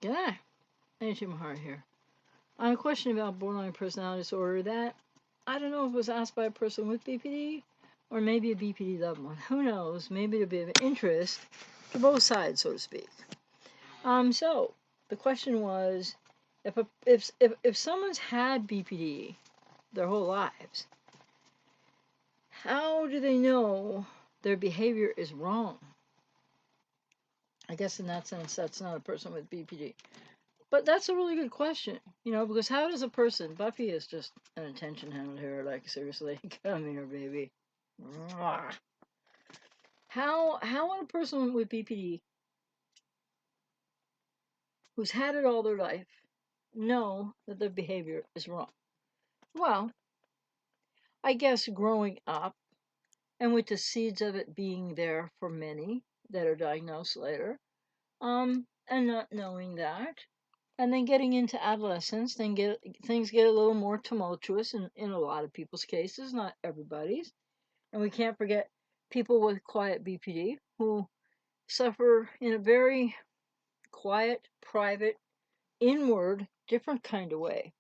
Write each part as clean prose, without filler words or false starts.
Yeah, Angie Mahara here. On a question about borderline personality disorder that I don't know if it was asked by a person with BPD or maybe a BPD loved one. Who knows? Maybe it'll be of interest to both sides, so to speak. So the question was, if someone's had BPD their whole lives, how do they know their behavior is wrong? I guess in that sense, that's not a person with BPD. But that's a really good question, because how does a person, Buffy is just an attention hound here, like, seriously, come here, baby. Mwah. How would a person with BPD who's had it all their life know that their behavior is wrong? Well, I guess growing up and with the seeds of it being there for many that are diagnosed later, and not knowing that, and then getting into adolescence, then things get a little more tumultuous in a lot of people's cases, not everybody's. And we can't forget people with quiet BPD who suffer in a very quiet, private, inward, different kind of way.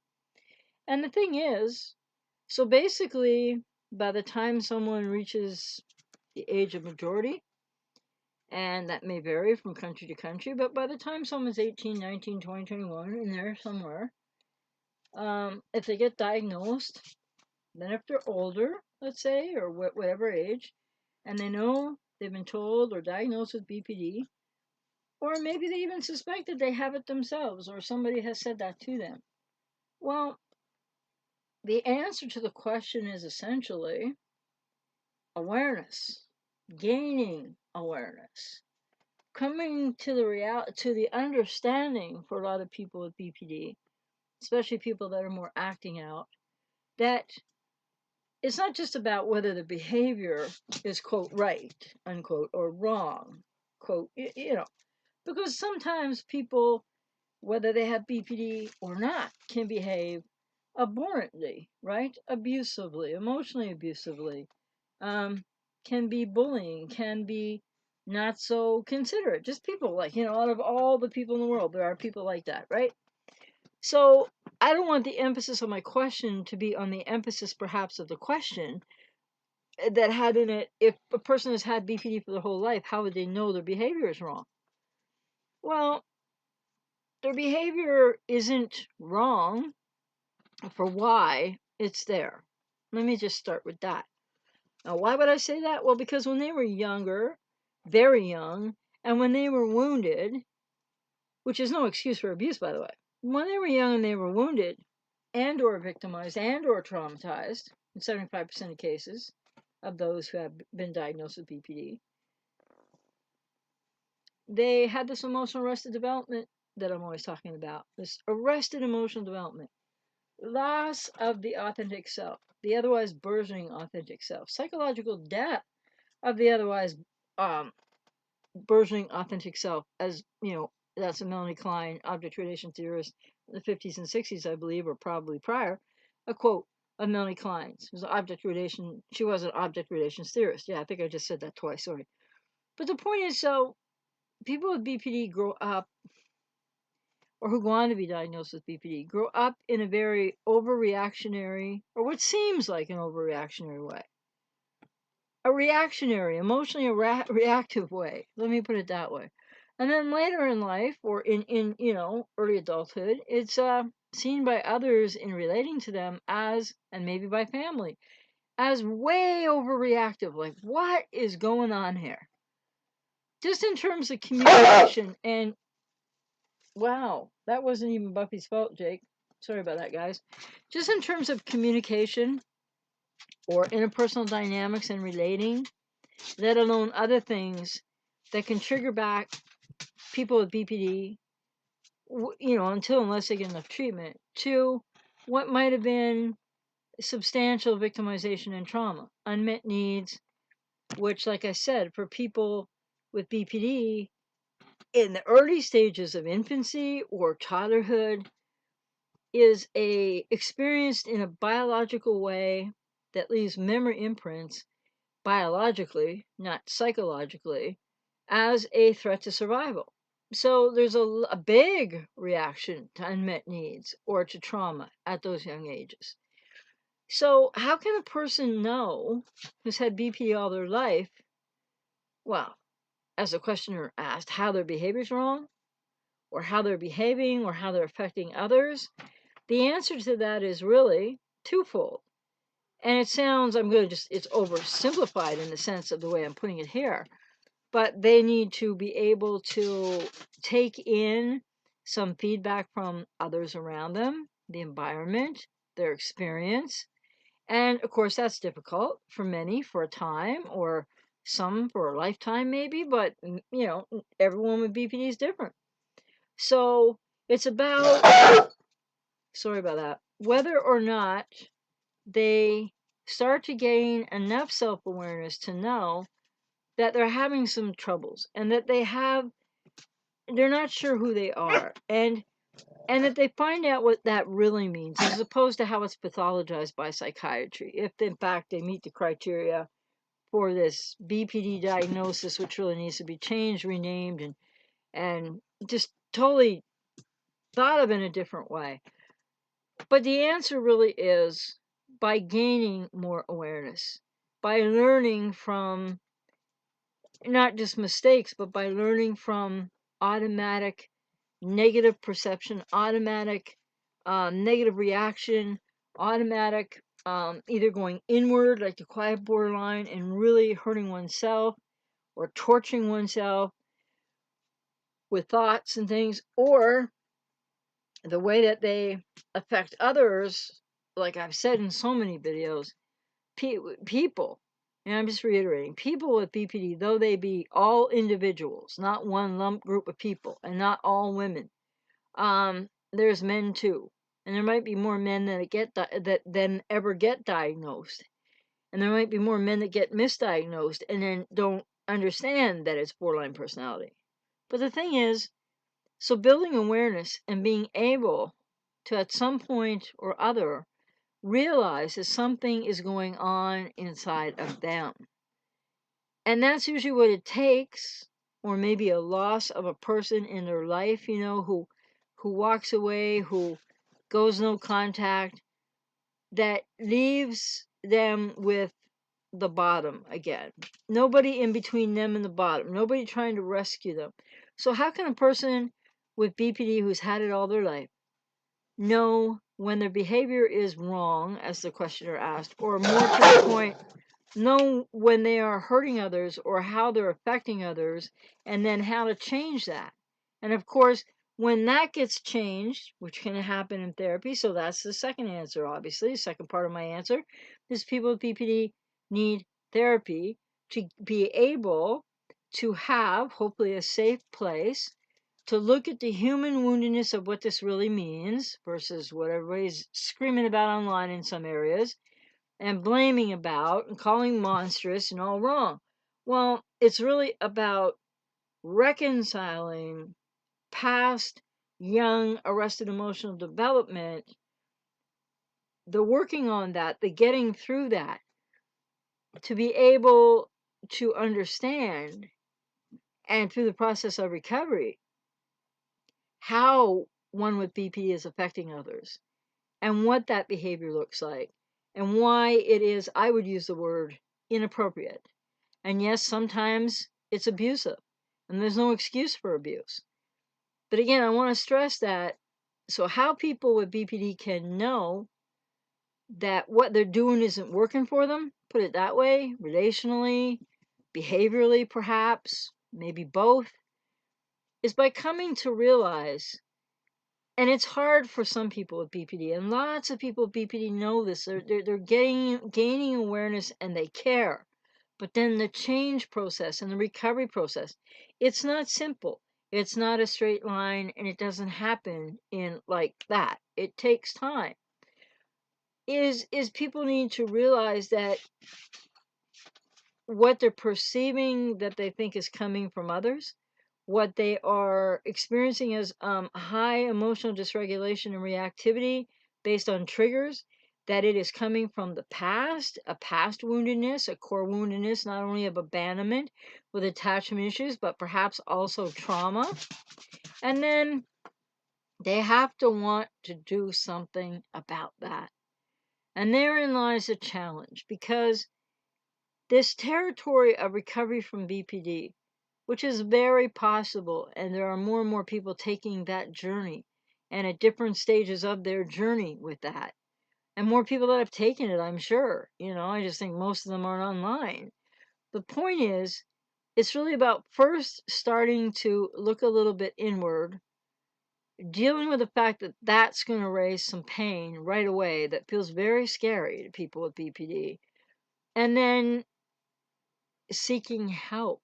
And the thing is, so basically, by the time someone reaches the age of majority, and that may vary from country to country, but by the time someone's 18, 19, 20, 21, in there somewhere, if they get diagnosed, then if they're older, let's say, or whatever age, and they know they've been told or diagnosed with BPD, or maybe they even suspect that they have it themselves, or somebody has said that to them. Well, the answer to the question is essentially awareness, gaining awareness, coming to the understanding for a lot of people with BPD, especially people that are more acting out, that it's not just about whether the behavior is, quote, right, unquote, or wrong, quote, because sometimes people, whether they have BPD or not, can behave abhorrently, right? Abusively, emotionally abusively, can be bullying, can be not so considerate. Just people like, out of all the people in the world, there are people like that, right? So I don't want the emphasis of my question to be on the emphasis perhaps of the question that had in it, if a person has had BPD for their whole life, how would they know their behavior is wrong? Well, their behavior isn't wrong for why it's there. Let me just start with that. Now, why would I say that? Well, because when they were younger, very young, and when they were wounded, which is no excuse for abuse, by the way, when they were young and they were wounded and or victimized and or traumatized, in 75% of cases of those who have been diagnosed with BPD, they had this emotional arrested development that I'm always talking about. This arrested emotional development. Loss of the authentic self, the otherwise burgeoning authentic self. Psychological death of the otherwise burgeoning authentic self. As that's a Melanie Klein, object relation theorist in the 50s and 60s, I believe, or probably prior. A quote of Melanie Klein's. She was an object relations theorist. Yeah, I think I just said that twice, sorry. But the point is, so people with BPD grow up, or who go on to be diagnosed with BPD, grow up in a very overreactionary, or what seems like an overreactionary way. A reactionary, emotionally reactive way. Let me put it that way. And then later in life, or in early adulthood, it's seen by others in relating to them as, and maybe by family, as way overreactive. Like, what is going on here? Just in terms of communication and wow, that wasn't even Buffy's fault, Jake. Sorry about that, guys. Just in terms of communication or interpersonal dynamics and relating, let alone other things that can trigger back people with BPD, until unless they get enough treatment, to what might have been substantial victimization and trauma, unmet needs, which, like I said, for people with BPD in the early stages of infancy or toddlerhood, is experienced in a biological way that leaves memory imprints biologically, not psychologically, as a threat to survival. So there's a big reaction to unmet needs or to trauma at those young ages. So how can a person know who's had BPD all their life, well, as the questioner asked, how their behavior's wrong, or how they're behaving, or how they're affecting others? The answer to that is really twofold. And it sounds, it's oversimplified in the sense of the way I'm putting it here, but they need to be able to take in some feedback from others around them, the environment, their experience. And of course, that's difficult for many for a time, or some for a lifetime, maybe, but everyone with BPD is different. So it's about, sorry about that, whether or not they start to gain enough self awareness to know that they're having some troubles and that they're not sure who they are, and that they find out what that really means as opposed to how it's pathologized by psychiatry, if in fact they meet the criteria for this BPD diagnosis, which really needs to be changed, renamed, and just totally thought of in a different way. But the answer really is by gaining more awareness, by learning from not just mistakes, but by learning from automatic negative perception, automatic negative reaction, automatic either going inward, like the quiet borderline, and really hurting oneself or torturing oneself with thoughts and things, or the way that they affect others, like I've said in so many videos, people, and I'm just reiterating, people with BPD, though they be all individuals, not one lump group of people, and not all women, there's men too, and there might be more men that than ever get diagnosed, and there might be more men that get misdiagnosed and then don't understand that it's borderline personality. But the thing is, so building awareness and being able to, at some point or other, realize that something is going on inside of them. And that's usually what it takes, or maybe a loss of a person in their life, who walks away, who goes no contact, that leaves them with the bottom again. Nobody in between them and the bottom, nobody trying to rescue them. So how can a person with BPD who's had it all their life know when their behavior is wrong, as the questioner asked, or more to the point, know when they are hurting others or how they're affecting others, and then how to change that? And of course, when that gets changed, which can happen in therapy, so that's the second answer, obviously. The second part of my answer is people with BPD need therapy to be able to have, hopefully, a safe place to look at the human woundedness of what this really means versus what everybody's screaming about online in some areas and blaming about and calling monstrous and all wrong. Well, it's really about reconciling past young arrested emotional development, the working on that, the getting through that, to be able to understand, and through the process of recovery, how one with BP is affecting others and what that behavior looks like and why it is, I would use the word, inappropriate. And yes, sometimes it's abusive, and there's no excuse for abuse. But again, I want to stress that, so how people with BPD can know that what they're doing isn't working for them, put it that way, relationally, behaviorally perhaps, maybe both, is by coming to realize, and it's hard for some people with BPD, and lots of people with BPD know this, they're gaining awareness and they care. But then the change process and the recovery process, it's not simple. It's not a straight line, and it doesn't happen in like that. It takes time. Is people need to realize that what they're perceiving that they think is coming from others, what they are experiencing as high emotional dysregulation and reactivity based on triggers, that it is coming from the past, a past woundedness, a core woundedness, not only of abandonment with attachment issues, but perhaps also trauma. And then they have to want to do something about that. And therein lies the challenge, because this territory of recovery from BPD, which is very possible, and there are more and more people taking that journey and at different stages of their journey with that, and more people that have taken it, I'm sure. I just think most of them aren't online. The point is, it's really about first starting to look a little bit inward, dealing with the fact that that's going to raise some pain right away that feels very scary to people with BPD, and then seeking help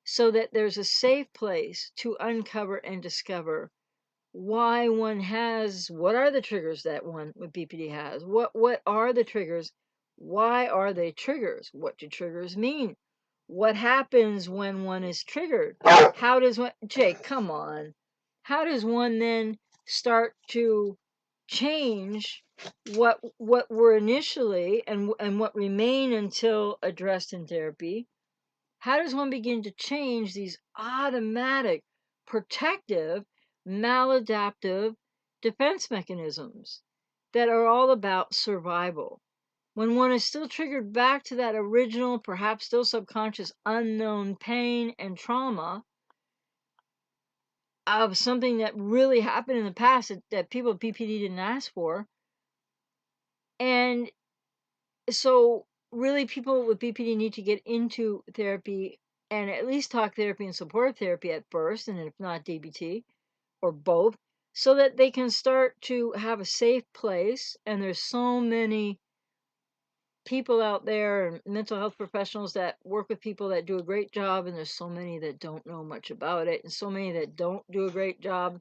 so that there's a safe place to uncover and discover why one has, what are the triggers that one with BPD has, what are the triggers, why are they triggers, what do triggers mean, what happens when one is triggered, how does one, Jake, come on, how does one then start to change what were initially and what remain until addressed in therapy. How does one begin to change these automatic, protective, maladaptive defense mechanisms that are all about survival? When one is still triggered back to that original, perhaps still subconscious, unknown pain and trauma of something that really happened in the past that people with BPD didn't ask for. And so really people with BPD need to get into therapy and at least talk therapy and supportive therapy at first, and if not DBT or both, so that they can start to have a safe place. And there's so many people out there and mental health professionals that work with people that do a great job, and there's so many that don't know much about it, and so many that don't do a great job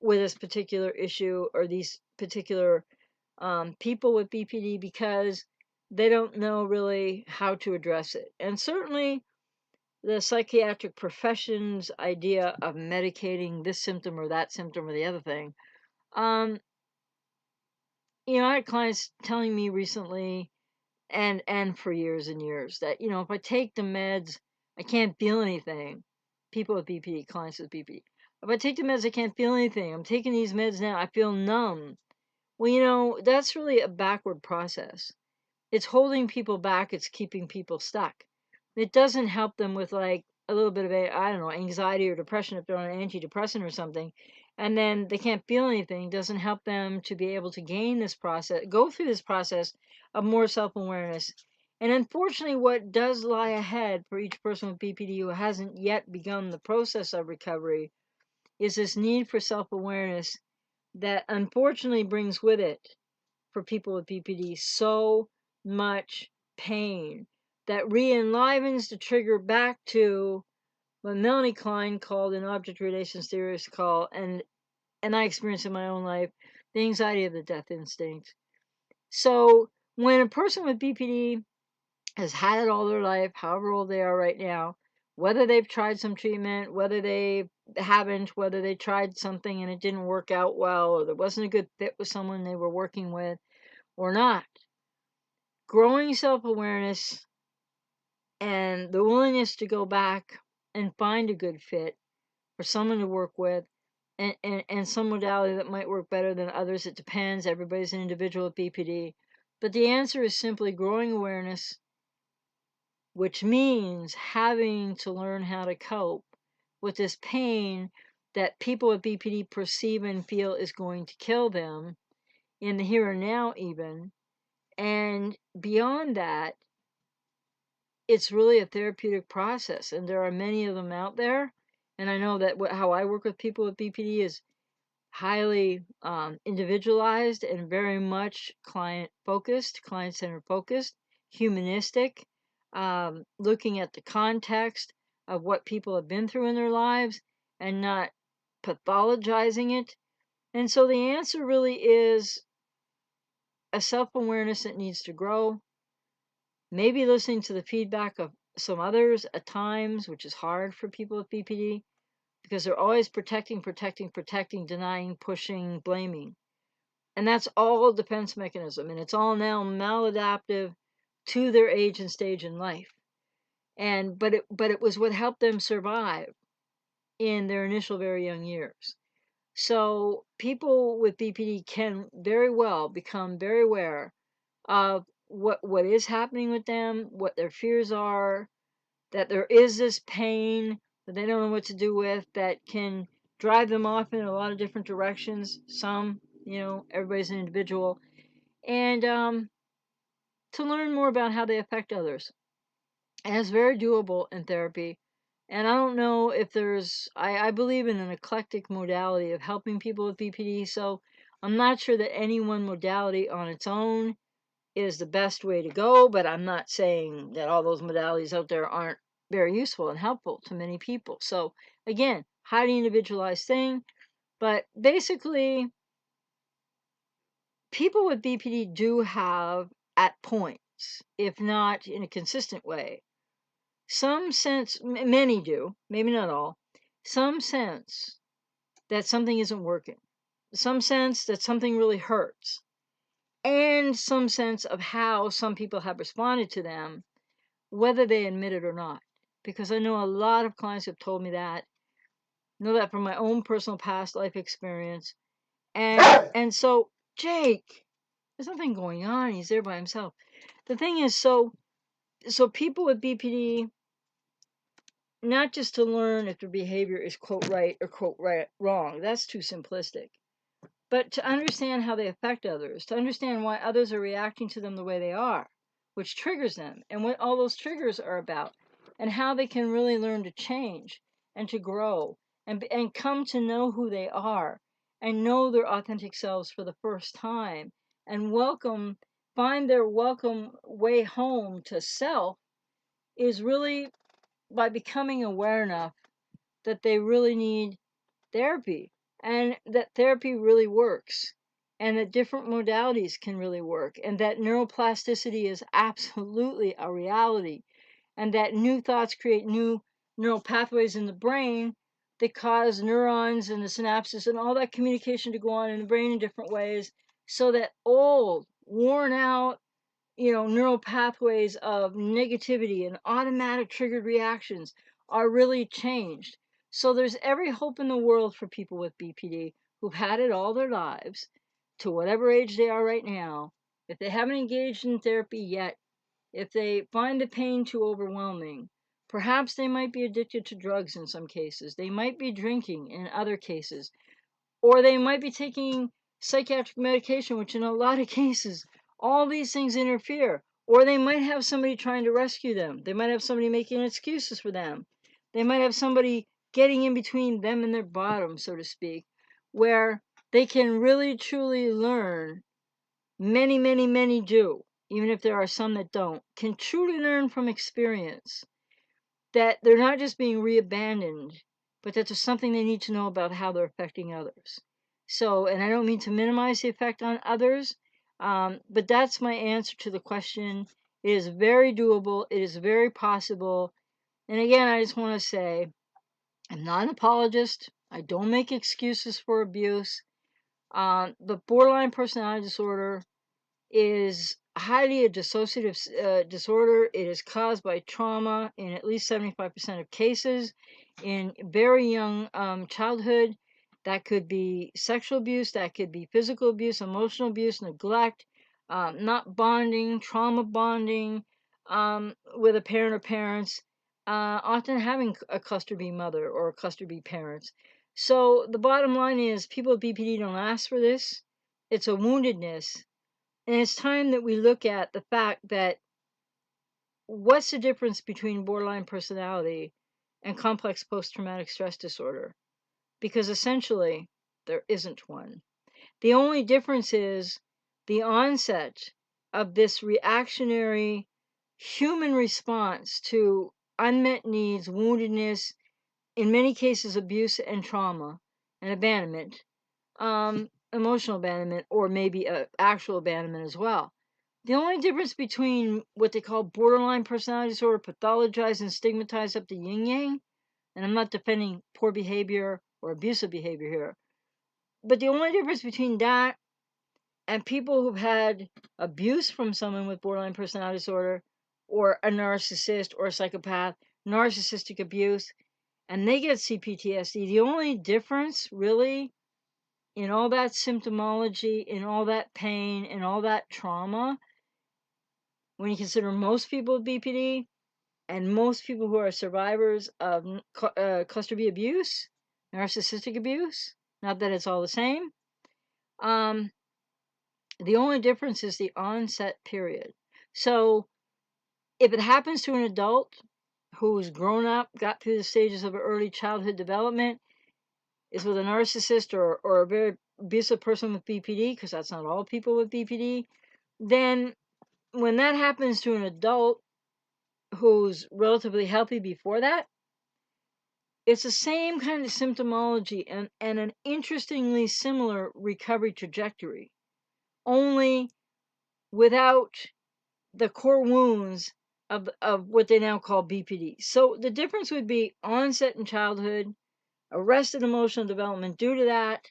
with this particular issue or these particular people with BPD, because they don't know really how to address it. And certainly the psychiatric profession's idea of medicating this symptom or that symptom or the other thing. Um, I had clients telling me recently and for years and years that, if I take the meds, I can't feel anything. People with BPD, clients with BPD. If I take the meds, I can't feel anything. I'm taking these meds now, I feel numb. Well, that's really a backward process. It's holding people back, it's keeping people stuck. It doesn't help them with like a little bit of I don't know, anxiety or depression if they're on an antidepressant or something, and then they can't feel anything. It doesn't help them to be able to gain this process, go through this process of more self-awareness. And unfortunately, what does lie ahead for each person with BPD who hasn't yet begun the process of recovery is this need for self-awareness that unfortunately brings with it, for people with BPD, so much pain that re-enlivens the trigger back to what Melanie Klein called, an object relations theorist call, and I experienced in my own life, the anxiety of the death instinct. So when a person with BPD has had it all their life, however old they are right now, whether they've tried some treatment, whether they haven't, whether they tried something and it didn't work out well, or there wasn't a good fit with someone they were working with, or not, growing self-awareness and the willingness to go back and find a good fit for someone to work with, and some modality that might work better than others. It depends. Everybody's an individual with BPD. But the answer is simply growing awareness, which means having to learn how to cope with this pain that people with BPD perceive and feel is going to kill them in the here and now even. And beyond that, it's really a therapeutic process, and there are many of them out there. And I know that how I work with people with BPD is highly individualized and very much client-centered focused, humanistic, looking at the context of what people have been through in their lives and not pathologizing it. And so the answer really is a self-awareness that needs to grow, maybe listening to the feedback of some others at times, which is hard for people with BPD because they're always protecting, denying, pushing, blaming. And that's all defense mechanism, and it's all now maladaptive to their age and stage in life. And but it was what helped them survive in their initial very young years. So people with BPD can very well become very aware of what is happening with them, what their fears are, that there is this pain that they don't know what to do with, that can drive them off in a lot of different directions. Some, everybody's an individual, and to learn more about how they affect others. And it's very doable in therapy. And I don't know if I believe in an eclectic modality of helping people with BPD, so I'm not sure that any one modality on its own is the best way to go, but I'm not saying that all those modalities out there aren't very useful and helpful to many people. So again, highly individualized thing, but basically people with BPD do have at points, if not in a consistent way, some sense, many do, maybe not all, some sense that something isn't working, some sense that something really hurts, and some sense of how some people have responded to them, whether they admit it or not. Because I know a lot of clients have told me that, know that from my own personal past life experience. And so Jake, there's nothing going on. He's there by himself. The thing is, so people with BPD, not just to learn if their behavior is quote right or quote right wrong. That's too simplistic. But to understand how they affect others, to understand why others are reacting to them the way they are, which triggers them, and what all those triggers are about, and how they can really learn to change and to grow and come to know who they are and know their authentic selves for the first time and find their welcome way home to self, is really by becoming aware enough that they really need therapy and that therapy really works and that different modalities can really work and that neuroplasticity is absolutely a reality and that new thoughts create new neural pathways in the brain that cause neurons and the synapses and all that communication to go on in the brain in different ways, so that old worn out neural pathways of negativity and automatic triggered reactions are really changed. So there's every hope in the world for people with BPD who've had it all their lives, to whatever age they are right now. If they haven't engaged in therapy yet, if they find the pain too overwhelming, perhaps they might be addicted to drugs in some cases. They might be drinking in other cases, or they might be taking psychiatric medication, which in a lot of cases, all these things interfere. Or they might have somebody trying to rescue them. They might have somebody making excuses for them. They might have somebody getting in between them and their bottom, so to speak, where they can really truly learn. Many, many, many do, even if there are some that don't, can truly learn from experience that they're not just being reabandoned, but that there's something they need to know about how they're affecting others. So, and I don't mean to minimize the effect on others, but that's my answer to the question. It is very doable. It is very possible. And again, I just want to say, I'm not an apologist. I don't make excuses for abuse. The borderline personality disorder is highly a dissociative disorder. It is caused by trauma in at least 75% of cases in very young childhood. That could be sexual abuse, that could be physical abuse, emotional abuse, neglect, not bonding, trauma bonding with a parent or parents, often having a cluster B mother or a cluster B parents. So the bottom line is people with BPD don't ask for this. It's a woundedness, and it's time that we look at the fact that what's the difference between borderline personality and complex post traumatic stress disorder? Because essentially, there isn't one. The only difference is the onset of this reactionary human response to unmet needs, woundedness, in many cases, abuse and trauma and abandonment, emotional abandonment, or maybe actual abandonment as well. The only difference between what they call borderline personality disorder, pathologized and stigmatized up to yin yang, and I'm not defending poor behavior or abusive behavior here, but the only difference between that And people who've had abuse from someone with borderline personality disorder, or a narcissist or a psychopath, narcissistic abuse, and they get CPTSD, the only difference really in all that symptomology, in all that pain, in all that trauma, when you consider most people with BPD and most people who are survivors of cluster B abuse, narcissistic abuse, not that it's all the same, um, the only difference is the onset period. So if it happens to an adult who's grown up, got through the stages of early childhood development, is with a narcissist or a very abusive person with BPD, because that's not all people with BPD, then when that happens to an adult who's relatively healthy before that, it's the same kind of symptomology and an interestingly similar recovery trajectory, only without the core wounds of what they now call BPD. So the difference would be onset in childhood, arrested emotional development due to that,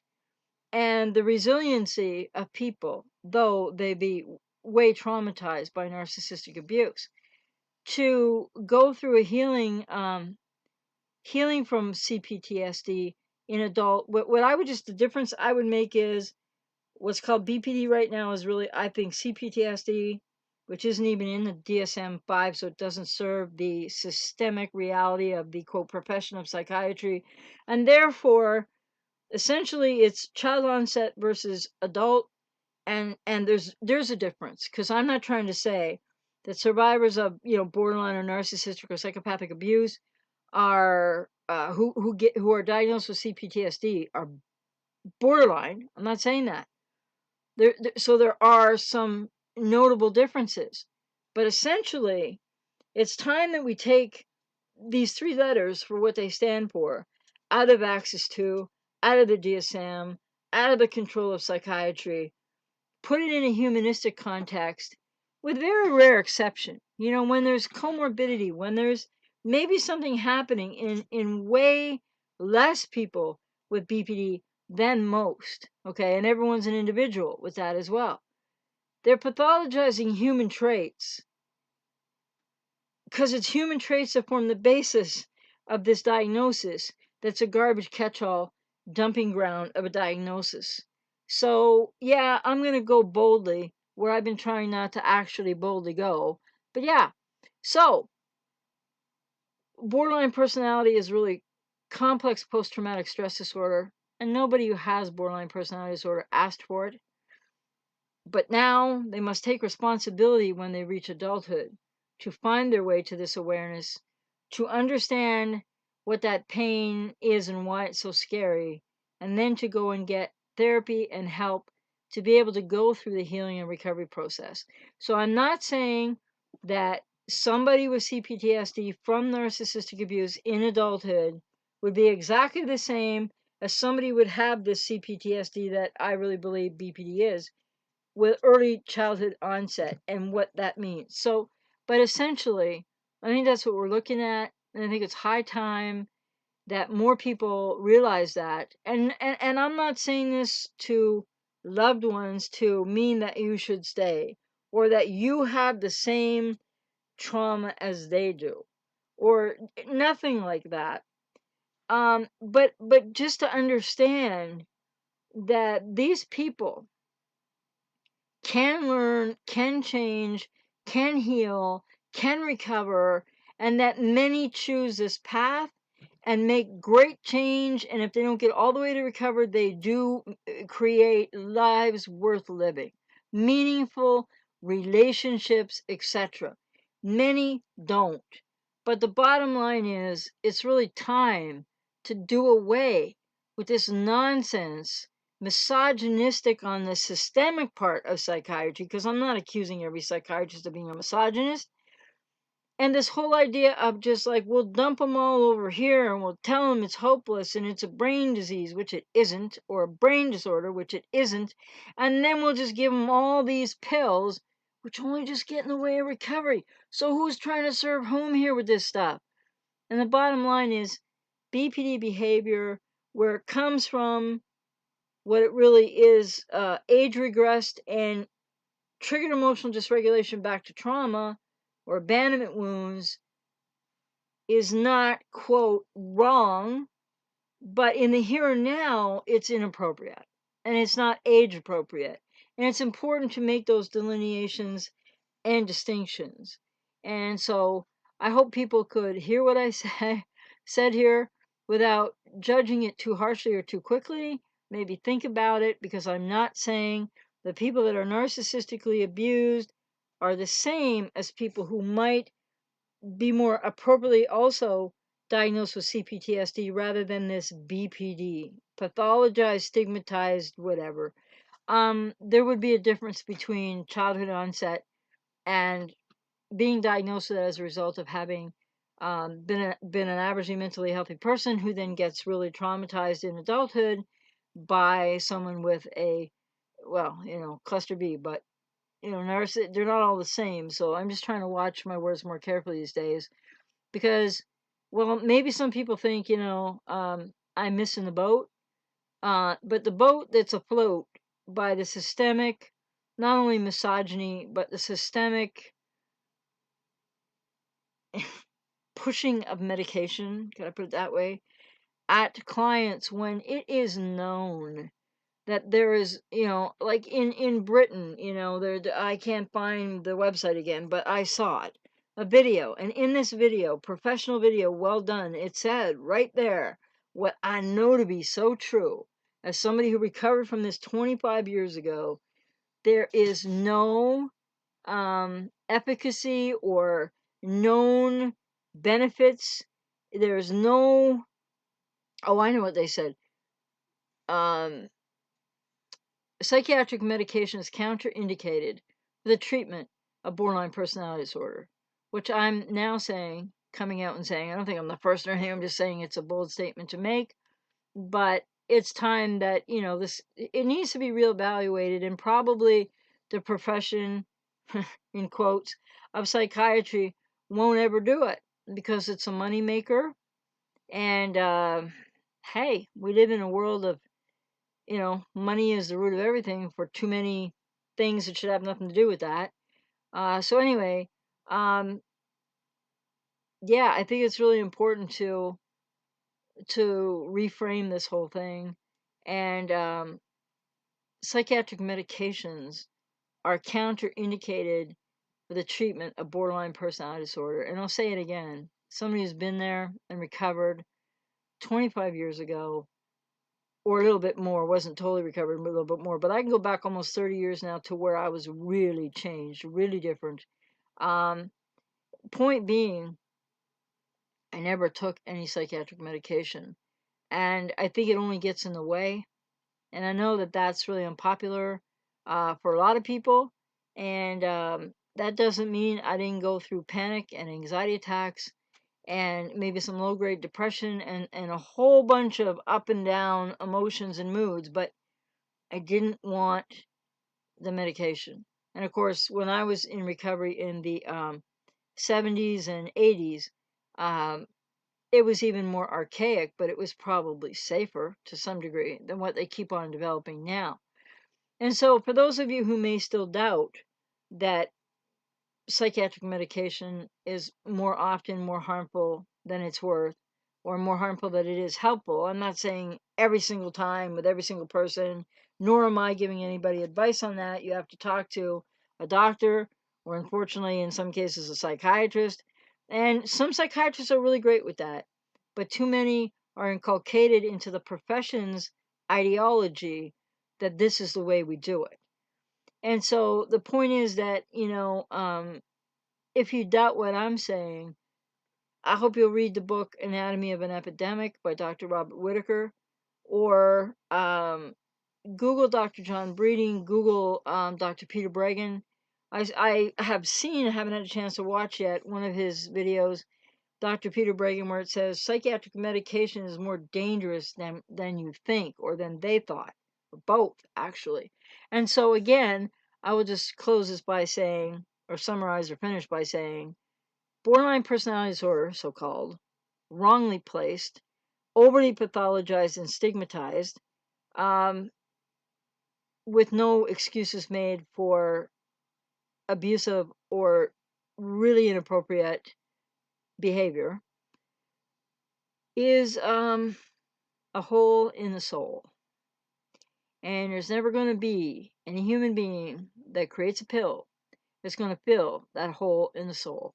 and the resiliency of people, though they be way traumatized by narcissistic abuse, to go through a healing from CPTSD in adult. What I would just, the difference I would make is what's called BPD right now is really, I think, CPTSD, which isn't even in the DSM-5, so it doesn't serve the systemic reality of the quote profession of psychiatry, and therefore, essentially, it's child onset versus adult, and there's a difference, because I'm not trying to say that survivors of borderline or narcissistic or psychopathic abuse are who are diagnosed with CPTSD are borderline. I'm not saying that. So there are some notable differences, but essentially, it's time that we take these three letters for what they stand for out of Axis 2, out of the DSM, out of the control of psychiatry, put it in a humanistic context, with very rare exception. When there's comorbidity, when there's maybe something happening in way less people with BPD than most, okay, and everyone's an individual with that as well. They're pathologizing human traits because it's human traits that form the basis of this diagnosis that's a garbage catch-all dumping ground of a diagnosis. So, yeah, I'm going to go boldly where I've been trying not to actually boldly go. But yeah, so borderline personality is really complex post-traumatic stress disorder, and nobody who has borderline personality disorder asked for it. But now they must take responsibility when they reach adulthood to find their way to this awareness, to understand what that pain is and why it's so scary, and then to go and get therapy and help to be able to go through the healing and recovery process. So I'm not saying that somebody with CPTSD from narcissistic abuse in adulthood would be exactly the same as somebody would have this CPTSD that I really believe BPD is, with early childhood onset and what that means. So, but essentially, I think that's what we're looking at, and I think it's high time that more people realize that. And I'm not saying this to loved ones to mean that you should stay or that you have the same trauma as they do or nothing like that. But just to understand that these people can learn, can change, can heal, can recover, and that many choose this path and make great change. And if they don't get all the way to recover, they do create lives worth living, meaningful relationships, etc. Many don't. But the bottom line is, it's really time to do away with this nonsense, misogynistic on the systemic part of psychiatry, because I'm not accusing every psychiatrist of being a misogynist. And this whole idea of just like, we'll dump them all over here and we'll tell them it's hopeless and it's a brain disease, which it isn't, or a brain disorder, which it isn't. And then we'll just give them all these pills, which only just get in the way of recovery. So who's trying to serve whom here with this stuff? And the bottom line is BPD behavior, where it comes from, what it really is, age regressed and triggered emotional dysregulation back to trauma or abandonment wounds, is not, quote, wrong, but in the here and now, it's inappropriate and it's not age appropriate. And it's important to make those delineations and distinctions. And so I hope people could hear what I said here without judging it too harshly or too quickly. Maybe think about it, because I'm not saying the people that are narcissistically abused are the same as people who might be more appropriately also diagnosed with CPTSD rather than this BPD, pathologized, stigmatized, whatever. There would be a difference between childhood onset and being diagnosed with it as a result of having been an averagely mentally healthy person who then gets really traumatized in adulthood by someone with a, well, cluster B. But they're not all the same. So I'm just trying to watch my words more carefully these days, because, well, maybe some people think, I'm missing the boat, but the boat that's afloat by the systemic, not only misogyny, but the systemic pushing of medication, can I put it that way, at clients, when it is known that there is, like in Britain, I can't find the website again, but I saw it, a video, and in this video, professional video, well done, it said right there what I know to be so true as somebody who recovered from this 25 years ago. There is no efficacy or known benefits. There's no, oh, I know what they said. Psychiatric medication is counterindicated for the treatment of borderline personality disorder, which I'm now saying, coming out and saying, I don't think I'm the first or anything, I'm just saying it's a bold statement to make, but it's time that, it needs to be reevaluated, and probably the profession, in quotes, of psychiatry won't ever do it because it's a moneymaker. And hey, we live in a world of, money is the root of everything for too many things that should have nothing to do with that. So anyway, um, yeah, I think it's really important to reframe this whole thing. And psychiatric medications are counterindicated for the treatment of borderline personality disorder. And I'll say it again: somebody who's been there and recovered 25 years ago, or a little bit more, wasn't totally recovered, but a little bit more. But I can go back almost 30 years now to where I was really changed, really different. Um, Point being, I never took any psychiatric medication. And I think it only gets in the way. And I know that that's really unpopular for a lot of people. And that doesn't mean I didn't go through panic and anxiety attacks and maybe some low grade depression and a whole bunch of up and down emotions and moods. But I didn't want the medication. And of course, when I was in recovery in the 70s and 80s, um, it was even more archaic, but it was probably safer to some degree than what they keep on developing now. And so, for those of you who may still doubt that psychiatric medication is more often more harmful than it's worth, or more harmful than it is helpful, I'm not saying every single time with every single person, nor am I giving anybody advice on that. You have to talk to a doctor, or unfortunately, in some cases, a psychiatrist. And some psychiatrists are really great with that, but too many are inculcated into the profession's ideology that this is the way we do it. And so the point is that, if you doubt what I'm saying, I hope you'll read the book Anatomy of an Epidemic by Dr. Robert Whitaker, or Google Dr. John Breeding, Google Dr. Peter Breggin. I have seen, I haven't had a chance to watch yet, one of his videos, Dr. Peter Breggin, where it says psychiatric medication is more dangerous than you think, or than they thought, or both, actually. And so, again, I will just close this by saying, or summarize or finish by saying, borderline personality disorder, so called, wrongly placed, overly pathologized, and stigmatized, um, with no excuses made for abusive or really inappropriate behavior, is a hole in the soul. And there's never going to be any human being that creates a pill that's going to fill that hole in the soul.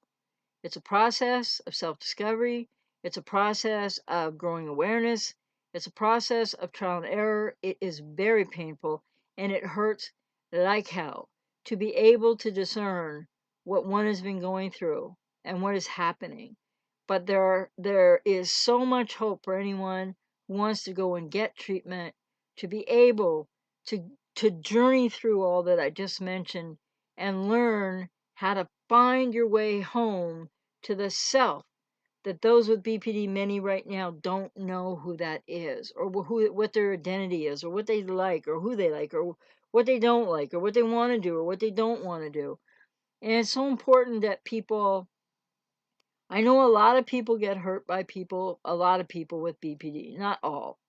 It's a process of self discovery, it's a process of growing awareness, it's a process of trial and error. It is very painful and it hurts like hell to be able to discern what one has been going through and what is happening. But there is so much hope for anyone who wants to go and get treatment to be able to journey through all that I just mentioned and learn how to find your way home to the self that those with BPD, many right now don't know who that is, or what their identity is, or what they like, or who they like, or what they don't like, or what they want to do, or what they don't want to do. And it's so important that people, I know a lot of people get hurt by people, a lot of people with BPD, not all.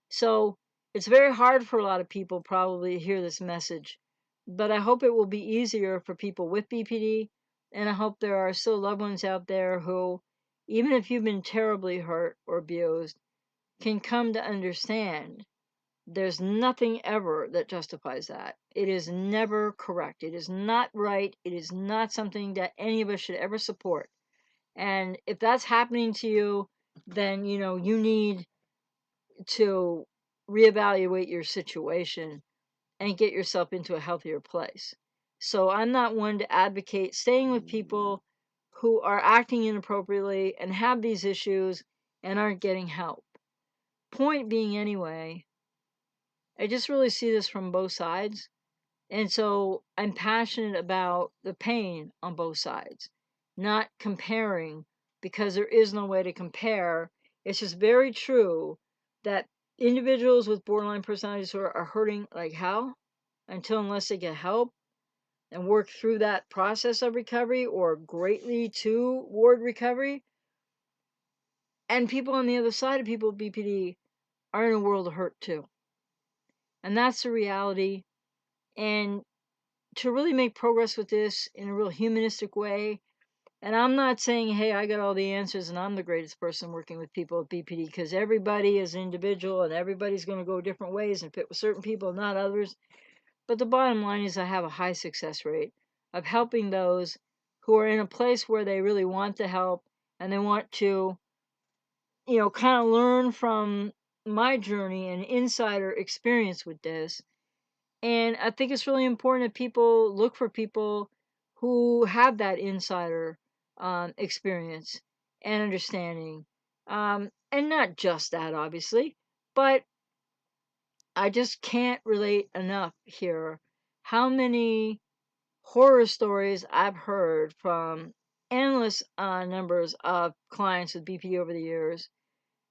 So it's very hard for a lot of people probably to hear this message, but I hope it will be easier for people with BPD, and I hope there are still loved ones out there who, even if you've been terribly hurt or abused, can come to understand there's nothing ever that justifies that. It is never correct. It is not right. It is not something that any of us should ever support. And if that's happening to you, then you need to reevaluate your situation and get yourself into a healthier place. So I'm not one to advocate staying with people who are acting inappropriately and have these issues and aren't getting help. Point being, anyway, I just really see this from both sides. And so I'm passionate about the pain on both sides, not comparing, because there is no way to compare. It's just very true that individuals with borderline personality disorder are hurting like hell unless they get help and work through that process of recovery or greatly toward recovery. And people on the other side of people with BPD are in a world of hurt too. And that's the reality. And to really make progress with this in a real humanistic way. And I'm not saying, hey, I got all the answers and I'm the greatest person working with people with BPD, because everybody is an individual and everybody's going to go different ways and fit with certain people, not others. But the bottom line is I have a high success rate of helping those who are in a place where they really want to help and they want to, kind of learn from my journey and insider experience with this. And I think it's really important that people look for people who have that insider experience and understanding. And not just that, obviously, but I just can't relate enough here how many horror stories I've heard from endless numbers of clients with BPD over the years,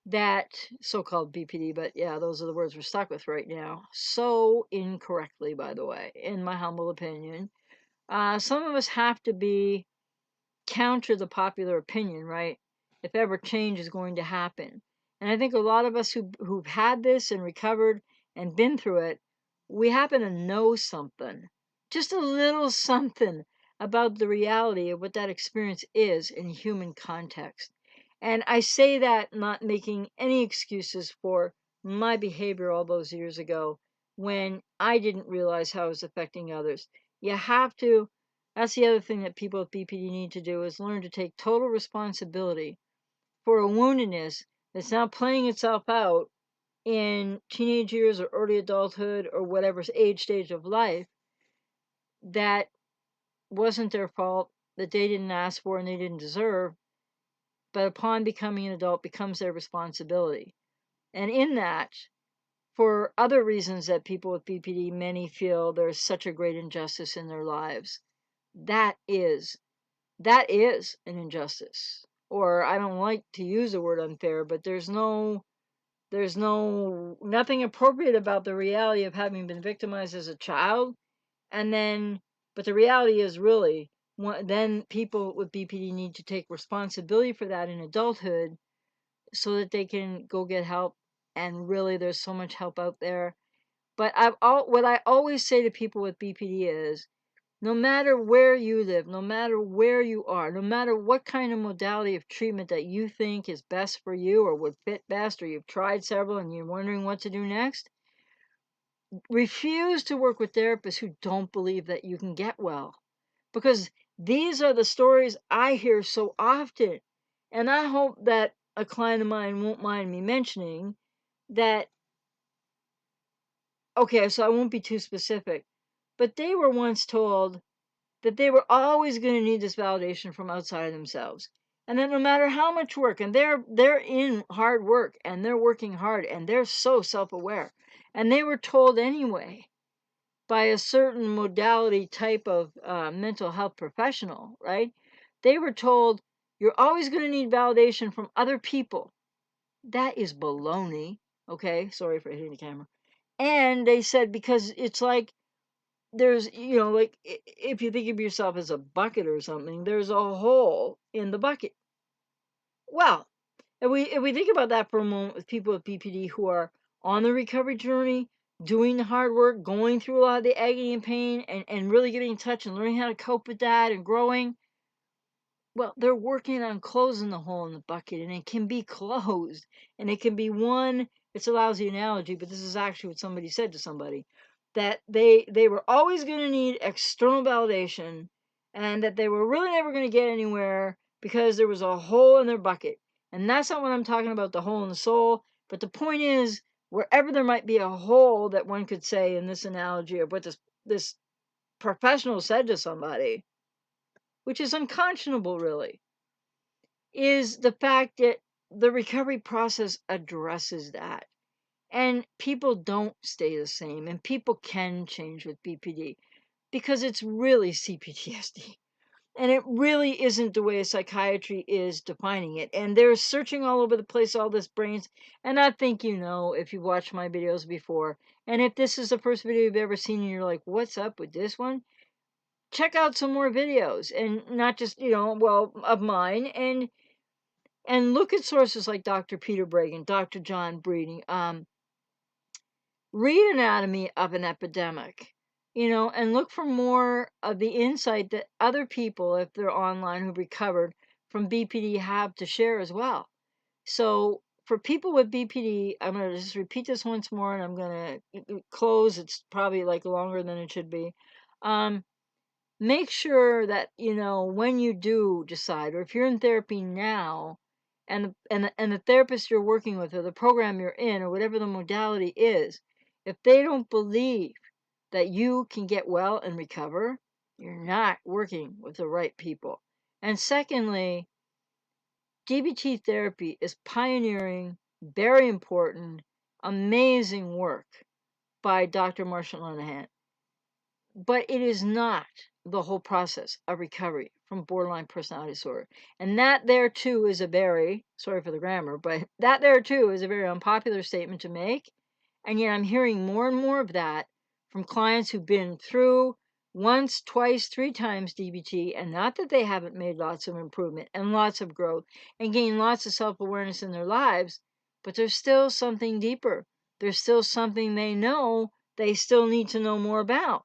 that so-called BPD, but yeah, those are the words we're stuck with right now. So incorrectly, by the way, in my humble opinion. Some of us have to be counter the popular opinion, right? If ever change is going to happen. And I think a lot of us who've had this and recovered and been through it, we happen to know something, just a little something about the reality of what that experience is in human context. And I say that not making any excuses for my behavior all those years ago when I didn't realize how it was affecting others. You have to, that's the other thing that people with BPD need to do, is learn to take total responsibility for a woundedness that's now playing itself out in teenage years or early adulthood or whatever age stage of life that wasn't their fault, that they didn't ask for and they didn't deserve, but upon becoming an adult becomes their responsibility. And in that, for other reasons that people with BPD, many feel there's such a great injustice in their lives. That is an injustice. Or I don't like to use the word unfair, but there's nothing appropriate about the reality of having been victimized as a child. And then, but the reality is really, then people with BPD need to take responsibility for that in adulthood so that they can go get help. And really, there's so much help out there. But what I always say to people with BPD is, no matter where you live, no matter where you are, no matter what kind of modality of treatment that you think is best for you or would fit best, or you've tried several and you're wondering what to do next, refuse to work with therapists who don't believe that you can get well. Because these are the stories I hear so often. And I hope that a client of mine won't mind me mentioning that, okay, so I won't be too specific, but they were once told that they were always going to need this validation from outside of themselves. And that no matter how much work, and they're in hard work and they're working hard and they're so self-aware. And they were told anyway by a certain modality type of mental health professional, right? They were told you're always going to need validation from other people. That is baloney. Okay, sorry for hitting the camera. And they said because it's like there's, like if you think of yourself as a bucket or something, there's a hole in the bucket. Well, if we think about that for a moment with people with BPD who are on the recovery journey, doing the hard work, going through a lot of the agony and pain, and really getting in touch and learning how to cope with that and growing, well, they're working on closing the hole in the bucket, and it can be closed. And it can be one, it's a lousy analogy, but this is actually what somebody said to somebody, that they were always going to need external validation, and that they were really never going to get anywhere because there was a hole in their bucket. And that's not what I'm talking about, the hole in the soul. But the point is, wherever there might be a hole that one could say in this analogy of what this professional said to somebody, which is unconscionable, really, is the fact that the recovery process addresses that. And people don't stay the same, and people can change with BPD because it's really CPTSD. And it really isn't the way psychiatry is defining it. And they're searching all over the place, all this brains. And I think if you've watched my videos before. And if this is the first video you've ever seen and you're like, what's up with this one? Check out some more videos, and not just, of mine, and look at sources like Dr. Peter Breggin, Dr. John Breeding. Read Anatomy of an Epidemic, and look for more of the insight that other people, if they're online, who recovered from BPD have to share as well. So for people with BPD, I'm going to just repeat this once more, and I'm going to close. It's probably like longer than it should be. Make sure that when you do decide, or if you're in therapy now, and the therapist you're working with, or the program you're in, or whatever the modality is, if they don't believe that you can get well and recover, you're not working with the right people. And secondly, DBT therapy is pioneering, very important, amazing work by Dr. Marshall Linehan. But it is not the whole process of recovery from borderline personality disorder. And that there too is a very, sorry for the grammar, but that there too is a very unpopular statement to make. And yet I'm hearing more and more of that from clients who've been through once, twice, three times DBT, and not that they haven't made lots of improvement and lots of growth and gained lots of self-awareness in their lives, but there's still something deeper. There's still something they know they still need to know more about.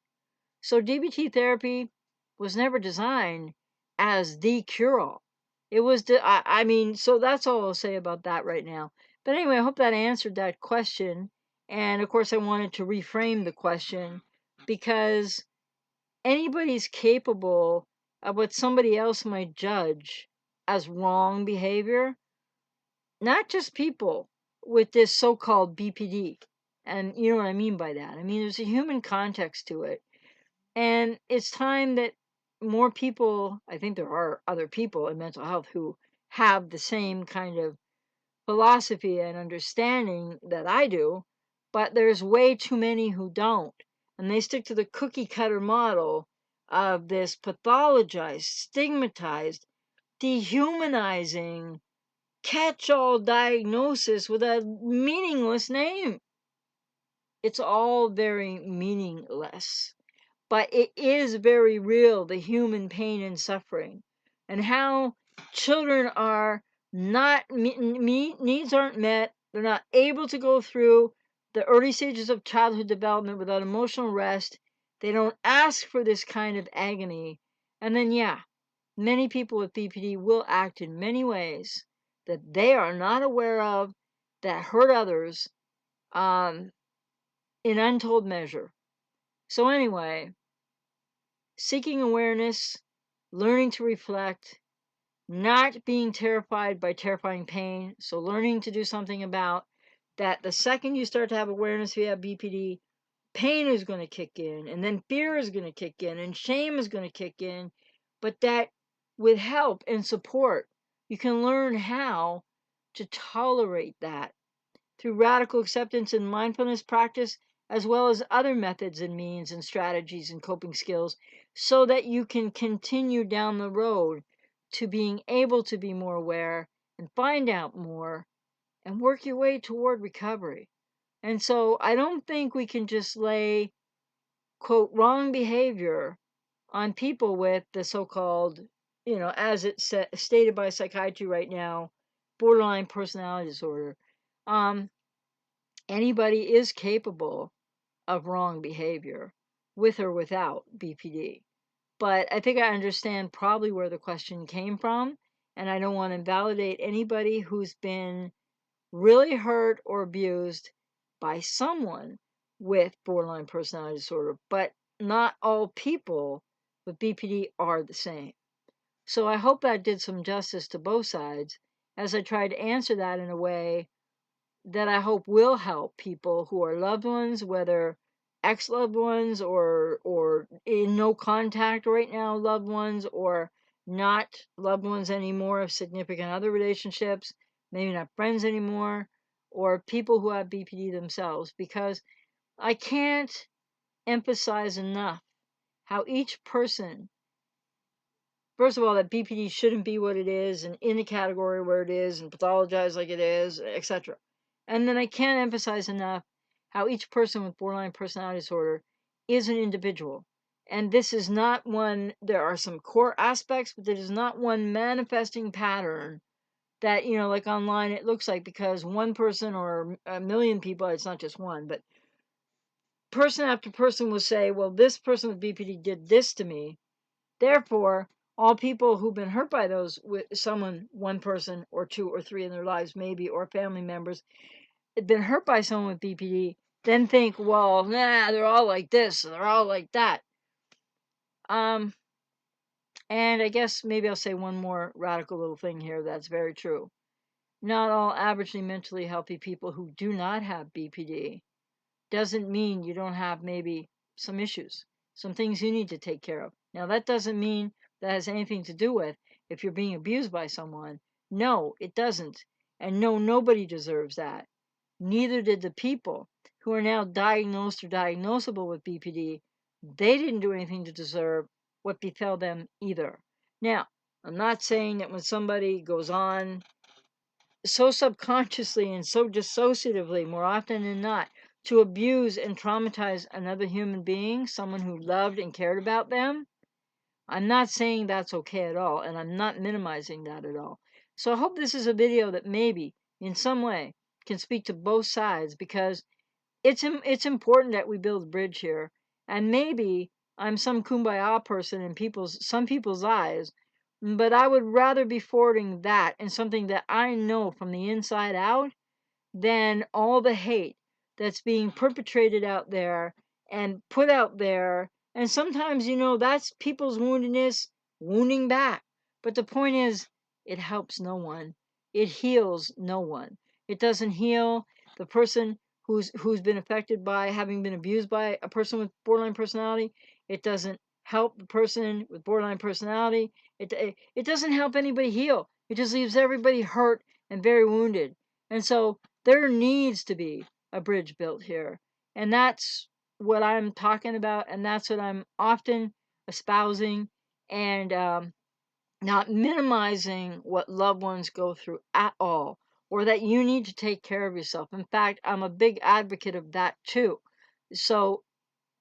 So DBT therapy was never designed as the cure-all. It was, I mean, so that's all I'll say about that right now. But anyway, I hope that answered that question. And of course, I wanted to reframe the question, because anybody's capable of what somebody else might judge as wrong behavior, not just people with this so-called BPD. And you know what I mean by that? I mean, there's a human context to it. And it's time that more people, I think there are other people in mental health who have the same kind of philosophy and understanding that I do, but there's way too many who don't. And they stick to the cookie cutter model of this pathologized, stigmatized, dehumanizing, catch all diagnosis with a meaningless name. It's all very meaningless. But it is very real, the human pain and suffering, and how children are not, needs aren't met, they're not able to go through the early stages of childhood development without emotional rest. They don't ask for this kind of agony. And then, yeah, many people with BPD will act in many ways that they are not aware of that hurt others in untold measure. So, anyway, seeking awareness, learning to reflect, not being terrified by terrifying pain. So, learning to do something about that. The second you start to have awareness if you have BPD, pain is going to kick in, and then fear is going to kick in, and shame is going to kick in. But that with help and support, you can learn how to tolerate that through radical acceptance and mindfulness practice, as well as other methods and means and strategies and coping skills, so that you can continue down the road to being able to be more aware and find out more and work your way toward recovery. And so I don't think we can just lay, quote, wrong behavior on people with the so called, as it's stated by psychiatry right now, borderline personality disorder. Um, Anybody is capable of wrong behavior with or without BPD. But I think I understand probably where the question came from, and I don't want to invalidate anybody who's been really hurt or abused by someone with borderline personality disorder, but not all people with BPD are the same. So I hope that did some justice to both sides as I tried to answer that in a way that I hope will help people who are loved ones, whether ex-loved ones or in no contact right now loved ones, or not loved ones anymore of significant other relationships, maybe not friends anymore, or people who have BPD themselves, because I can't emphasize enough how each person, first of all, that BPD shouldn't be what it is and in a category where it is and pathologize like it is, etc. And then I can't emphasize enough how each person with borderline personality disorder is an individual. And this is not one, there are some core aspects, but there is not one manifesting pattern that, like online it looks like because one person or a million people, it's not just one, but person after person will say, well, this person with BPD did this to me. Therefore, all people who've been hurt by those with someone, one person or two or three in their lives, maybe, or family members, been hurt by someone with BPD, then think, well, nah, they're all like this, they're all like that. And I guess maybe I'll say one more radical little thing here that's very true. Not all averagely mentally healthy people who do not have BPD doesn't mean you don't have maybe some issues, some things you need to take care of. Now, that doesn't mean that has anything to do with if you're being abused by someone. No, it doesn't. And no, nobody deserves that. Neither did the people who are now diagnosed or diagnosable with BPD. They didn't do anything to deserve what befell them either. Now, I'm not saying that when somebody goes on so subconsciously and so dissociatively, more often than not, to abuse and traumatize another human being, someone who loved and cared about them, I'm not saying that's okay at all, and I'm not minimizing that at all. So I hope this is a video that maybe, in some way, can speak to both sides, because it's important that we build a bridge here. And maybe I'm some kumbaya person in some people's eyes, but I would rather be forwarding that and something that I know from the inside out than all the hate that's being perpetrated out there and put out there. And sometimes, that's people's woundedness wounding back. But the point is, it helps no one. It heals no one. It doesn't heal the person who's been affected by having been abused by a person with borderline personality. It doesn't help the person with borderline personality. It doesn't help anybody heal. It just leaves everybody hurt and very wounded. And so there needs to be a bridge built here. And that's what I'm talking about. And that's what I'm often espousing, and not minimizing what loved ones go through at all, or that you need to take care of yourself. In fact, I'm a big advocate of that too. So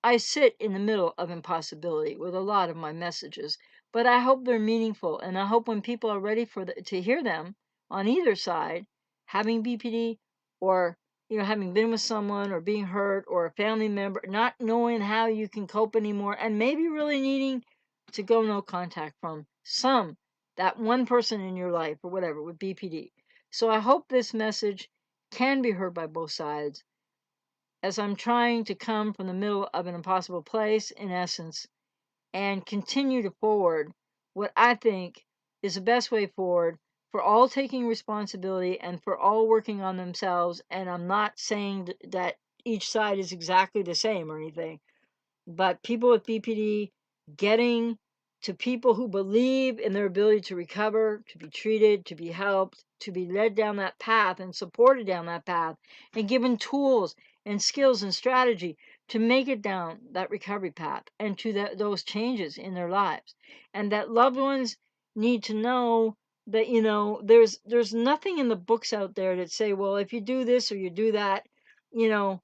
I sit in the middle of impossibility with a lot of my messages, but I hope they're meaningful, and I hope when people are ready to hear them on either side, having BPD or having been with someone or being hurt or a family member, not knowing how you can cope anymore, and maybe really needing to go no contact from that one person in your life or whatever with BPD. So I hope this message can be heard by both sides as I'm trying to come from the middle of an impossible place, in essence, and continue to forward what I think is the best way forward for all taking responsibility and for all working on themselves. And I'm not saying that each side is exactly the same or anything, but people with BPD getting to people who believe in their ability to recover, to be treated, to be helped, to be led down that path and supported down that path, and given tools and skills and strategy to make it down that recovery path and to those changes in their lives. And that loved ones need to know that there's nothing in the books out there that say, well, if you do this or you do that, you know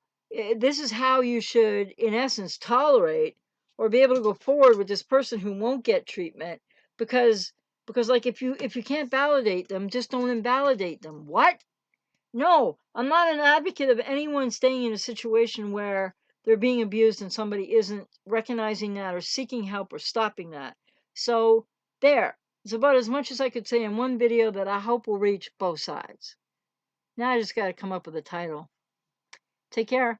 this is how you should, in essence, tolerate or be able to go forward with this person who won't get treatment because like if you can't validate them, just don't invalidate them. What? No, I'm not an advocate of anyone staying in a situation where they're being abused and somebody isn't recognizing that or seeking help or stopping that. So there. It's about as much as I could say in one video that I hope will reach both sides. Now I just got to come up with a title. Take care.